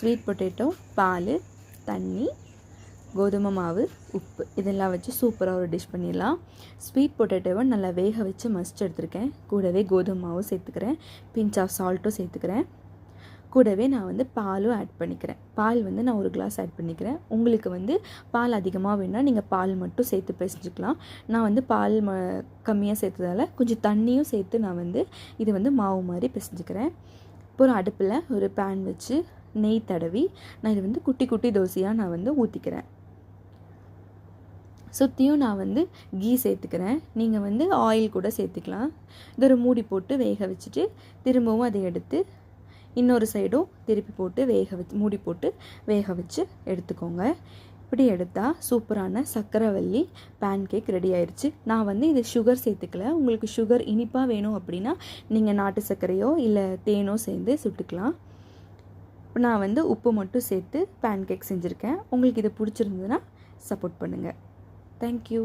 Sweet potato, பால், தண்ணி, கோதுமை மாவு, உப்பு இதெல்லாம் வச்சு சூப்பராக ஒரு டிஷ் பண்ணிடலாம். ஸ்வீட் பொட்டேட்டோவை நல்லா வேக வச்சு மசிச்சு எடுத்துருக்கேன். கூடவே கோதுமை மாவு சேர்த்துக்கிறேன், பிஞ்ச் ஆஃப் சால்ட்டும் சேர்த்துக்கிறேன். கூடவே நான் வந்து பாலும் ஆட் பண்ணிக்கிறேன். பால் வந்து நான் 1 கிளாஸ் ஆட் பண்ணிக்கிறேன். உங்களுக்கு பால் அதிகமாக வேணும்னா நீங்கள் பால் மட்டும் சேர்த்து பிசைஞ்சிக்கலாம். நான் வந்து பால் கம்மியாக சேர்த்ததால் கொஞ்சம் தண்ணியும் சேர்த்து நான் இது மாவு மாதிரி பிசைஞ்சிக்கிறேன். அப்புறம் அடுப்பில் ஒரு பேன் வச்சு நெய் தடவி நான் இது குட்டி குட்டி தோசையாக நான் ஊற்றிக்கிறேன். சுற்றியும் நான் கீ சேர்த்துக்கிறேன். நீங்கள் ஆயில் கூட சேர்த்துக்கலாம். இது ஒரு மூடி போட்டு வேக வச்சுட்டு திரும்பவும் அதை எடுத்து இன்னொரு சைடும் திருப்பி போட்டு மூடி போட்டு வேக வச்சு எடுத்துக்கோங்க. இப்படி எடுத்தால் சூப்பரான சர்க்கரைவள்ளி பேன் கேக் ரெடி ஆயிடுச்சு. நான் இது சுகர் சேர்த்துக்கல. உங்களுக்கு சுகர் இனிப்பாக வேணும் அப்படின்னா நீங்கள் நாட்டு சர்க்கரையோ இல்லை தேனோ சேர்ந்து சுட்டுக்கலாம். நான் உப்பு மட்டும் சேர்த்து பேன் கேக் செஞ்சுருக்கேன். உங்களுக்கு இது பிடிச்சிருந்ததுன்னா சப்போர்ட் பண்ணுங்கள். தேங்க்யூ.